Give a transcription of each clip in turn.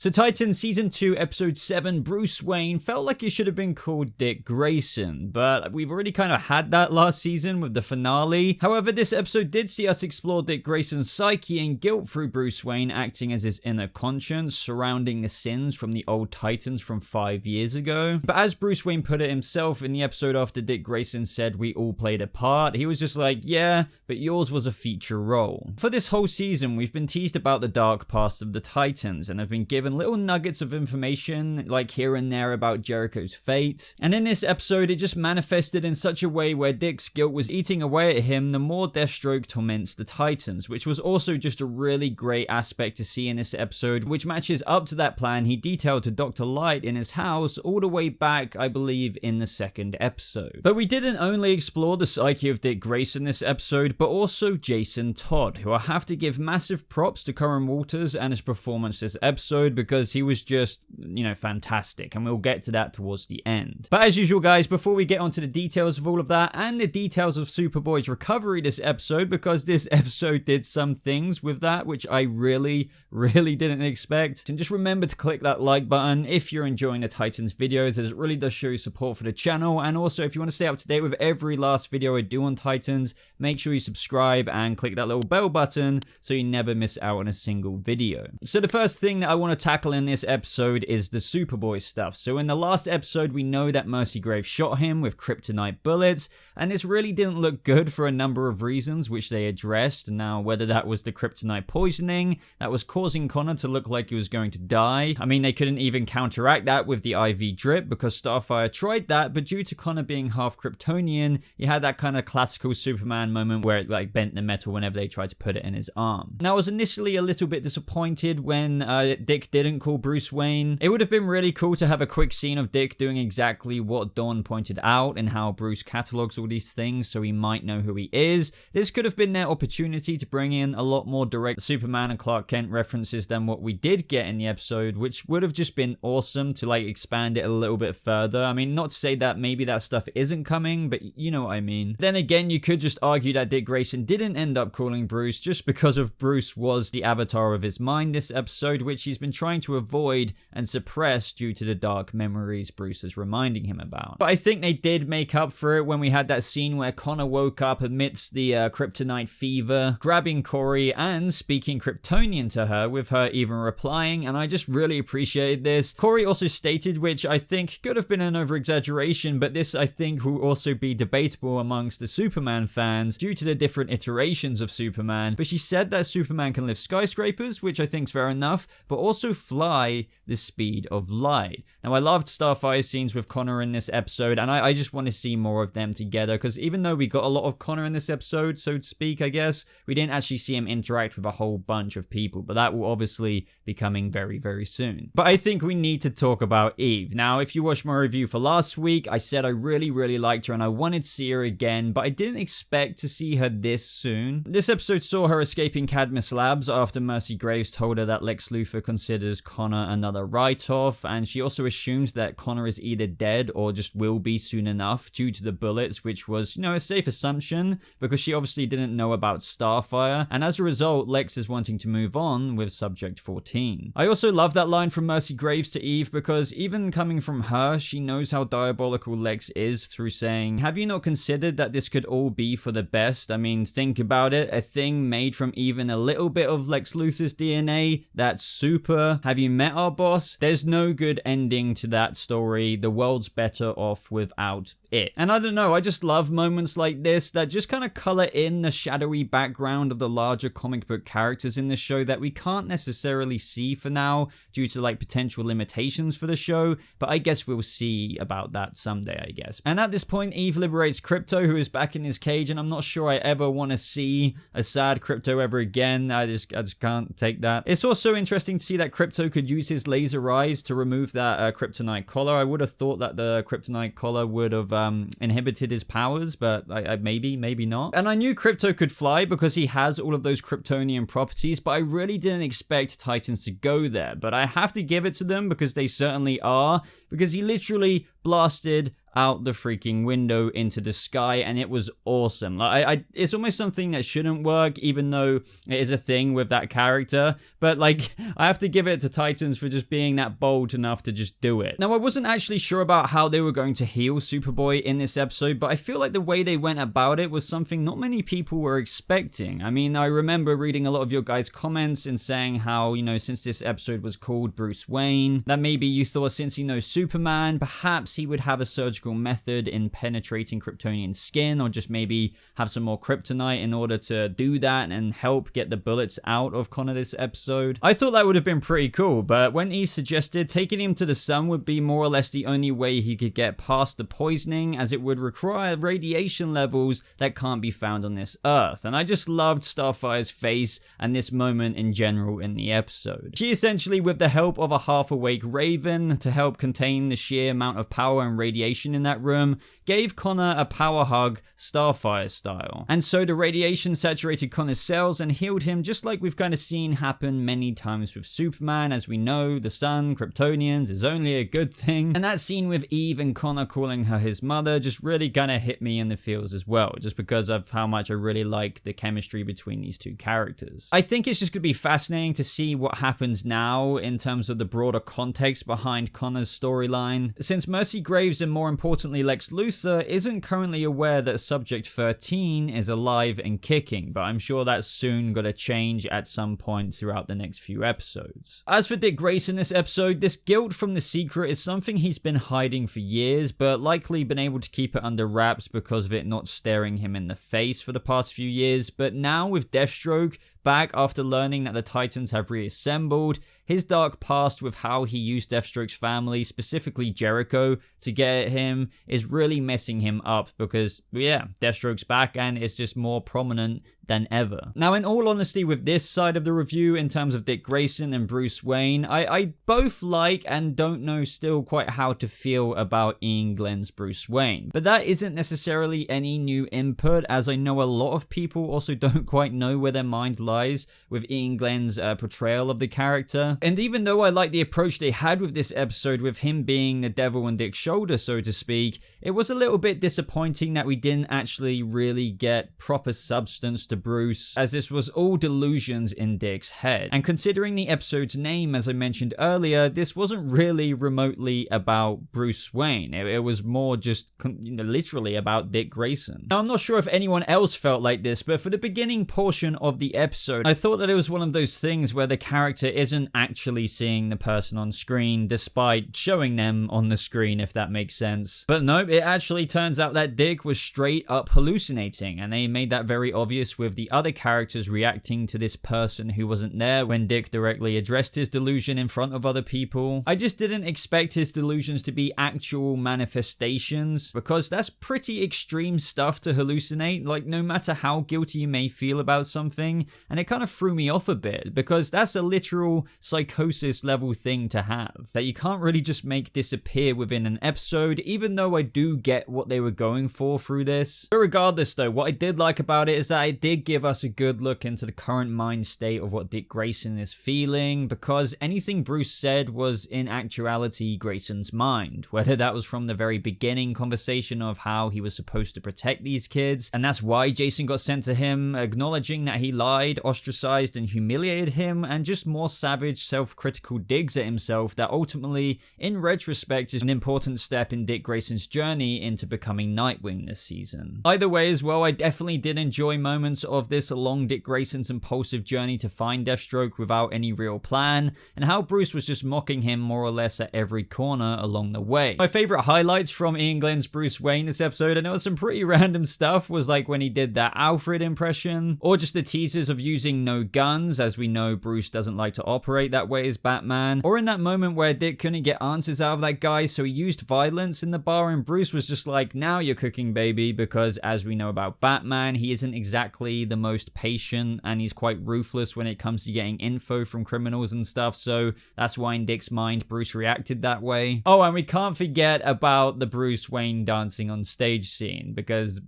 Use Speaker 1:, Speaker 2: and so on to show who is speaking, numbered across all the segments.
Speaker 1: So Titans Season 2 Episode 7 Bruce Wayne felt like it should have been called Dick Grayson, but we've already kind of had that last season with the finale. However, this episode did see us explore Dick Grayson's psyche and guilt through Bruce Wayne acting as his inner conscience surrounding the sins from the old Titans from 5 years ago. But as Bruce Wayne put it himself in the episode after Dick Grayson said we all played a part, he was just like, yeah, but yours was a feature role. For this whole season, we've been teased about the dark past of the Titans and have been given little nuggets of information like here and there about Jericho's fate. And in this episode, it just manifested in such a way where Dick's guilt was eating away at him the more Deathstroke torments the Titans, which was also just a really great aspect to see in this episode, which matches up to that plan he detailed to Dr. Light in his house all the way back, I believe, in the second episode. But we didn't only explore the psyche of Dick Grayson this episode, but also Jason Todd, who I have to give massive props to Corin Walters and his performance this episode because he was just, fantastic, and we'll get to that towards the end. But as usual, guys, before we get onto the details of all of that and the details of Superboy's recovery this episode, because this episode did some things with that which I really didn't expect, and just remember to click that like button if you're enjoying the Titans videos, as it really does show your support for the channel. And also, if you want to stay up to date with every last video I do on Titans, make sure you subscribe and click that little bell button so you never miss out on a single video. So the first thing that I want to tackle in this episode is the Superboy stuff. So in the last episode, we know that Mercy Graves shot him with kryptonite bullets, and this really didn't look good for a number of reasons, which they addressed. Now, whether that was the kryptonite poisoning that was causing Connor to look like he was going to die. I mean, they couldn't even counteract that with the IV drip because Starfire tried that, but due to Connor being half Kryptonian, you had that kind of classical Superman moment where it bent the metal whenever they tried to put it in his arm. Now, I was initially a little bit disappointed when Dick didn't call Bruce Wayne. It would have been really cool to have a quick scene of Dick doing exactly what Dawn pointed out and how Bruce catalogs all these things so he might know who he is. This could have been their opportunity to bring in a lot more direct Superman and Clark Kent references than what we did get in the episode, which would have just been awesome to expand it a little bit further. I mean, not to say that maybe that stuff isn't coming, but you know what I mean. Then again, you could just argue that Dick Grayson didn't end up calling Bruce just because of Bruce was the avatar of his mind this episode, which he's been trying to avoid and suppress due to the dark memories Bruce is reminding him about. But I think they did make up for it when we had that scene where Connor woke up amidst the kryptonite fever, grabbing Corey and speaking Kryptonian to her, with her even replying, and I just really appreciated this. Corey also stated, which I think could have been an over-exaggeration, but this I think will also be debatable amongst the Superman fans due to the different iterations of Superman, but she said that Superman can lift skyscrapers, which I think is fair enough, but also fly the speed of light. Now, I loved Starfire scenes with Connor in this episode, and I just want to see more of them together, because even though we got a lot of Connor in this episode, so to speak, I guess, we didn't actually see him interact with a whole bunch of people, but that will obviously be coming very soon. But I think we need to talk about Eve. Now, if you watched my review for last week, I said I really liked her and I wanted to see her again, but I didn't expect to see her this soon. This episode saw her escaping Cadmus Labs after Mercy Graves told her that Lex Luthor considers Connor another write-off, and she also assumed that Connor is either dead or just will be soon enough due to the bullets, which was, a safe assumption because she obviously didn't know about Starfire, and as a result, Lex is wanting to move on with Subject 14. I also love that line from Mercy Graves to Eve because even coming from her, she knows how diabolical Lex is through saying, have you not considered that this could all be for the best? I mean, think about it, a thing made from even a little bit of Lex Luthor's DNA, that's super. Have you met our boss? There's no good ending to that story. The world's better off without it. And I don't know, I just love moments like this that just kind of color in the shadowy background of the larger comic book characters in the show that we can't necessarily see for now due to potential limitations for the show, but I guess we'll see about that someday, I guess. And at this point, Eve liberates Krypto, who is back in his cage, and I'm not sure I ever want to see a sad Krypto ever again. I just can't take that. It's also interesting to see that Krypto could use his laser eyes to remove that kryptonite collar. I would have thought that the kryptonite collar would have inhibited his powers, but maybe not. And I knew Krypto could fly because he has all of those Kryptonian properties, but I really didn't expect Titans to go there. But I have to give it to them because they certainly are, because he literally blasted out the freaking window into the sky, and it was awesome. Like, it's almost something that shouldn't work, even though it is a thing with that character, but like, I have to give it to Titans for just being that bold enough to just do it. Now, I wasn't actually sure about how they were going to heal Superboy in this episode, but I feel like the way they went about it was something not many people were expecting. I mean, I remember reading a lot of your guys' comments and saying how, you know, since this episode was called Bruce Wayne, that maybe you thought since he knows Superman, perhaps he would have a surgical method in penetrating Kryptonian skin, or just maybe have some more kryptonite in order to do that and help get the bullets out of Connor this episode. I thought that would have been pretty cool, but when Eve suggested taking him to the sun would be more or less the only way he could get past the poisoning, as it would require radiation levels that can't be found on this Earth. And I just loved Starfire's face and this moment in general in the episode. She essentially, with the help of a half-awake Raven to help contain the sheer amount of power and radiation in that room, gave Connor a power hug, Starfire style. And so the radiation saturated Connor's cells and healed him, just like we've kind of seen happen many times with Superman. As we know, the sun, Kryptonians, is only a good thing. And that scene with Eve and Connor calling her his mother just really kind of hit me in the feels as well, just because of how much I really like the chemistry between these two characters. I think it's just going to be fascinating to see what happens now in terms of the broader context behind Connor's storyline, since Mercy Graves and more importantly Lex Luthor isn't currently aware that Subject 13 is alive and kicking, but I'm sure that's soon going to change at some point throughout the next few episodes. As for Dick Grayson this episode, this guilt from the secret is something he's been hiding for years, but likely been able to keep it under wraps because of it not staring him in the face for the past few years. But now with Deathstroke back after learning that the Titans have reassembled, his dark past with how he used Deathstroke's family, specifically Jericho, to get at him is really messing him up because, yeah, Deathstroke's back and it's just more prominent than ever. Now, in all honesty, with this side of the review, in terms of Dick Grayson and Bruce Wayne, I both like and don't know still quite how to feel about Ian Glenn's Bruce Wayne. But that isn't necessarily any new input, as I know a lot of people also don't quite know where their mind lies with Ian Glenn's portrayal of the character. And even though I like the approach they had with this episode, with him being the devil on Dick's shoulder, so to speak, it was a little bit disappointing that we didn't actually really get proper substance to Bruce, as this was all delusions in Dick's head. And considering the episode's name, as I mentioned earlier, this wasn't really remotely about Bruce Wayne. It was more just literally about Dick Grayson. Now, I'm not sure if anyone else felt like this, but for the beginning portion of the episode, I thought that it was one of those things where the character isn't actually seeing the person on screen, despite showing them on the screen, if that makes sense. But nope, it actually turns out that Dick was straight up hallucinating, and they made that very obvious with the other characters reacting to this person who wasn't there when Dick directly addressed his delusion in front of other people. I just didn't expect his delusions to be actual manifestations, because that's pretty extreme stuff to hallucinate, like no matter how guilty you may feel about something, and it kind of threw me off a bit, because that's a literal psychosis level thing to have, that you can't really just make disappear within an episode, even though I do get what they were going for through this. But regardless though, what I did like about it is that it did give us a good look into the current mind state of what Dick Grayson is feeling, because anything Bruce said was in actuality Grayson's mind, whether that was from the very beginning conversation of how he was supposed to protect these kids, and that's why Jason got sent to him, acknowledging that he lied, ostracized and humiliated him, and just more savage self-critical digs at himself that ultimately, in retrospect, is an important step in Dick Grayson's journey into becoming Nightwing this season. Either way as well, I definitely did enjoy moments of this along Dick Grayson's impulsive journey to find Deathstroke without any real plan, and how Bruce was just mocking him more or less at every corner along the way. My favorite highlights from Ian Glenn's Bruce Wayne this episode, and it was some pretty random stuff, was like when he did that Alfred impression, or just the teasers of using no guns, as we know Bruce doesn't like to operate that way as Batman, or in that moment where Dick couldn't get answers out of that guy, so he used violence in the bar, and Bruce was just like, now you're cooking, baby, because as we know about Batman, he isn't exactly the most patient, and he's quite ruthless when it comes to getting info from criminals and stuff, so that's why in Dick's mind Bruce reacted that way. Oh, and we can't forget about the Bruce Wayne dancing on stage scene, because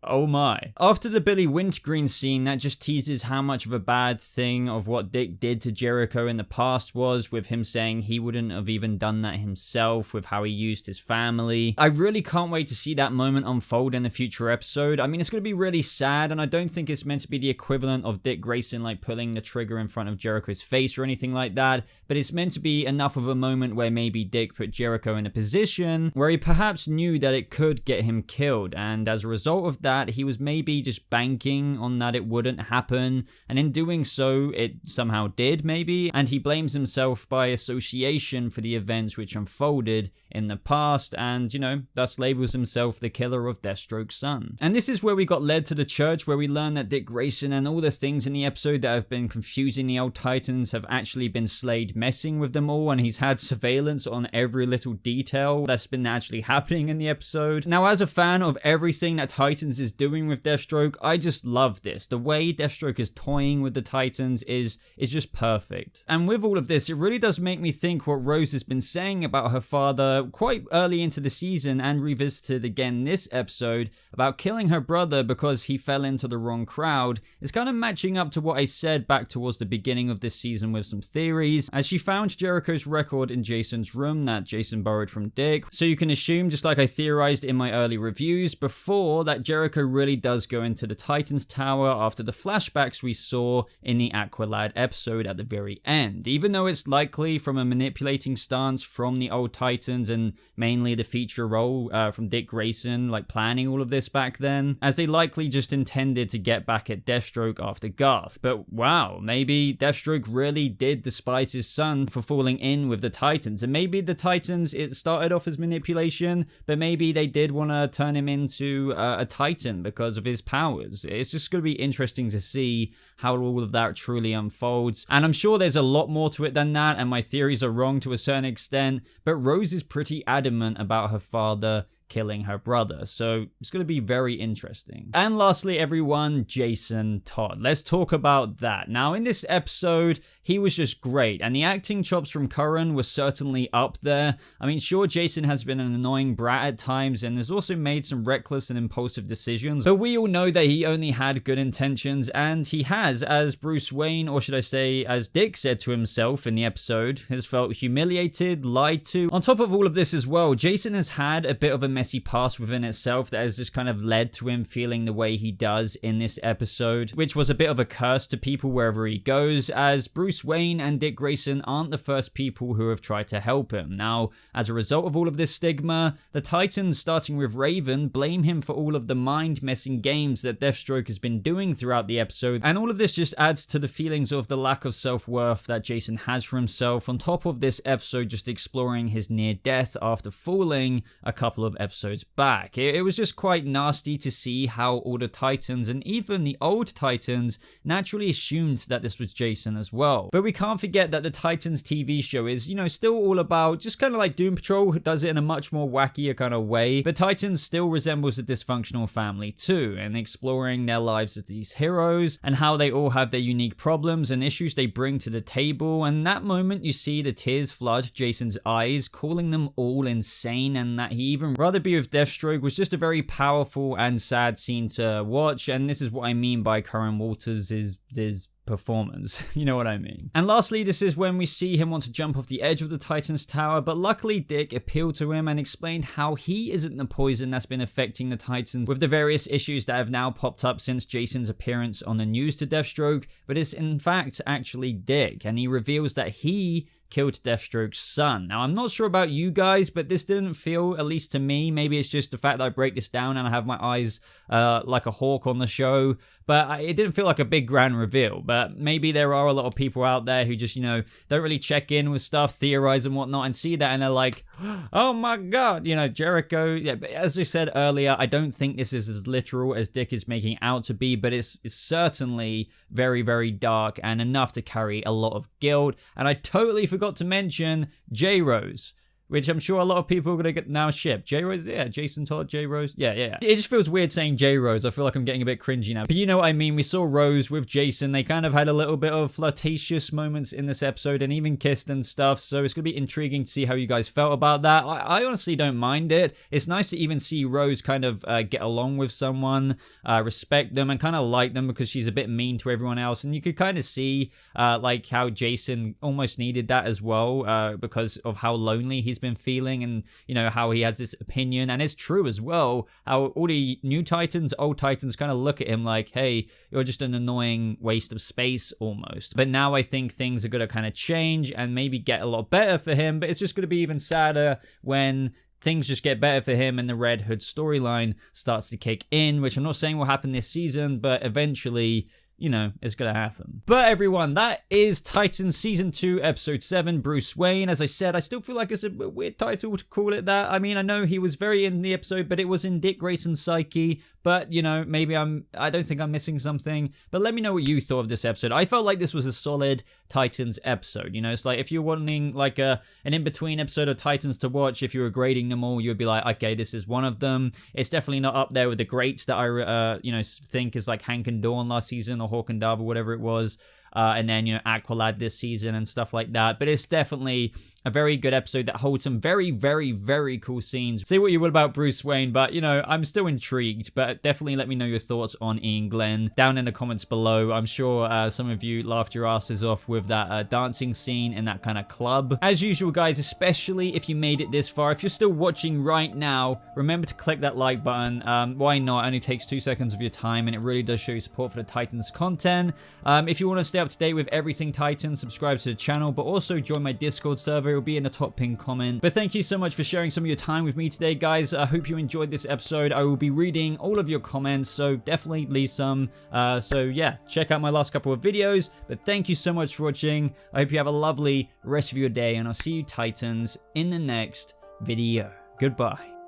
Speaker 1: Oh my. After the Billy Wintergreen scene, that just teases how much of a bad thing of what Dick did to Jericho in the past was, with him saying he wouldn't have even done that himself, with how he used his family. I really can't wait to see that moment unfold in a future episode. I mean, it's going to be really sad, and I don't think it's meant to be the equivalent of Dick Grayson like pulling the trigger in front of Jericho's face or anything like that, but it's meant to be enough of a moment where maybe Dick put Jericho in a position where he perhaps knew that it could get him killed, and as a result of that, he was maybe just banking on that it wouldn't happen, and in doing so, it somehow did maybe, and he blames himself by association for the events which unfolded in the past, and, you know, thus labels himself the killer of Deathstroke's son. And this is where we got led to the church, where we learn that Dick Grayson and all the things in the episode that have been confusing the old Titans have actually been Slade messing with them all, and he's had surveillance on every little detail that's been actually happening in the episode. Now, as a fan of everything that Titans is doing with Deathstroke, I just love this. The way Deathstroke is toying with the Titans is just perfect. And with all of this, it really does make me think what Rose has been saying about her father quite early into the season, and revisited again this episode, about killing her brother because he fell into the wrong crowd, is kind of matching up to what I said back towards the beginning of this season with some theories, as she found Jericho's record in Jason's room that Jason borrowed from Dick. So you can assume, just like I theorized in my early reviews before, that Jericho really does go into the Titans Tower after the flashbacks we saw in the Aqualad episode at the very end, even though it's likely from a manipulating stance from the old Titans, and mainly the feature role from Dick Grayson, like planning all of this back then, as they likely just intended to get back at Deathstroke after Garth. But wow, maybe Deathstroke really did despise his son for falling in with the Titans, and maybe the Titans, it started off as manipulation, but maybe they did want to turn him into a Titan because of his powers. It's just going to be interesting to see how all of that truly unfolds, and I'm sure there's a lot more to it than that, and my theories are wrong to a certain extent, but Rose is pretty adamant about her father killing her brother, so it's going to be very interesting. And lastly, everyone, Jason Todd. Let's talk about that. Now, in this episode, he was just great, and the acting chops from Curran were certainly up there. I mean, sure, Jason has been an annoying brat at times, and has also made some reckless and impulsive decisions, but we all know that he only had good intentions, and he has, as Bruce Wayne, or should I say, as Dick said to himself in the episode, has felt humiliated, lied to. On top of all of this as well, Jason has had a bit of a messy past within itself that has just kind of led to him feeling the way he does in this episode, which was a bit of a curse to people wherever he goes, as Bruce Wayne and Dick Grayson aren't the first people who have tried to help him. Now, as a result of all of this stigma, the Titans, starting with Raven, blame him for all of the mind-messing games that Deathstroke has been doing throughout the episode, and all of this just adds to the feelings of the lack of self-worth that Jason has for himself, on top of this episode just exploring his near death after falling a couple of episodes back. It was just quite nasty to see how all the Titans, and even the old Titans, naturally assumed that this was Jason as well. But we can't forget that the Titans TV show is, you know, still all about just kind of like Doom Patrol, who does it in a much more wackier kind of way, but Titans still resembles a dysfunctional family too, and exploring their lives as these heroes, and how they all have their unique problems and issues they bring to the table. And that moment you see the tears flood Jason's eyes, calling them all insane, and that he even rather be with Deathstroke was just a very powerful and sad scene to watch. And this is what I mean by Curran Walters is performance. You know what I mean. And lastly, this is when we see him want to jump off the edge of the Titans Tower, but luckily Dick appealed to him and explained how he isn't the poison that's been affecting the Titans with the various issues that have now popped up since Jason's appearance on the news to Deathstroke, but it's in fact actually Dick, and he reveals that he killed Deathstroke's son. Now, I'm not sure about you guys, but this didn't feel, at least to me, maybe it's just the fact that I break this down and I have my eyes like a hawk on the show, but it didn't feel like a big grand reveal. But maybe there are a lot of people out there who just, you know, don't really check in with stuff, theorize and whatnot, and see that and they're like, oh my god, you know, Jericho. Yeah, but as I said earlier, I don't think this is as literal as Dick is making out to be, but it's certainly very, very dark and enough to carry a lot of guilt. And I totally forgot to mention J-Rose. which I'm sure a lot of people are gonna get now ship. J-Rose, yeah, Jason Todd, J-Rose, yeah. It just feels weird saying J-Rose. I feel like I'm getting a bit cringy now. But you know what I mean, we saw Rose with Jason. They kind of had a little bit of flirtatious moments in this episode and even kissed and stuff, so it's gonna be intriguing to see how you guys felt about that. I honestly don't mind it. It's nice to even see Rose kind of get along with someone, respect them, and kind of like them because she's a bit mean to everyone else, and you could kind of see like how Jason almost needed that as well because of how lonely he's been feeling, and you know how he has this opinion, and it's true as well how all the new Titans, old Titans kind of look at him like, hey, you're just an annoying waste of space almost. But now I think things are going to kind of change and maybe get a lot better for him, but it's just going to be even sadder when things just get better for him and the Red Hood storyline starts to kick in, which I'm not saying will happen this season, but eventually, you know, it's gonna happen. But everyone, that is Titans Season 2, Episode 7, Bruce Wayne. As I said, I still feel like it's a weird title to call it that. I mean, I know he was very in the episode, but it was in Dick Grayson's psyche. But, you know, maybe I don't think I'm missing something. But let me know what you thought of this episode. I felt like this was a solid Titans episode. You know, it's like if you're wanting like an in-between episode of Titans to watch, if you were grading them all, you would be like, okay, this is one of them. It's definitely not up there with the greats that I, you know, think is like Hank and Dawn last season or Hawk and Dove or whatever it was. And then, you know, Aqualad this season and stuff like that. But it's definitely a very good episode that holds some very, very, very cool scenes. Say what you will about Bruce Wayne, but, you know, I'm still intrigued. But definitely let me know your thoughts on Ian Glenn down in the comments below. I'm sure some of you laughed your asses off with that dancing scene in that kind of club. As usual, guys, especially if you made it this far, if you're still watching right now, remember to click that like button. Why not? It only takes 2 seconds of your time, and it really does show your support for the Titans content. If you want to stay up to date with everything Titan, subscribe to the channel, but also join my Discord server. It will be in the top pinned comment. But thank you so much for sharing some of your time with me today, guys. I hope you enjoyed this episode. I will be reading all of your comments, so definitely leave some. So yeah, check out my last couple of videos. But thank you so much for watching. I hope you have a lovely rest of your day, and I'll see you Titans in the next video. Goodbye.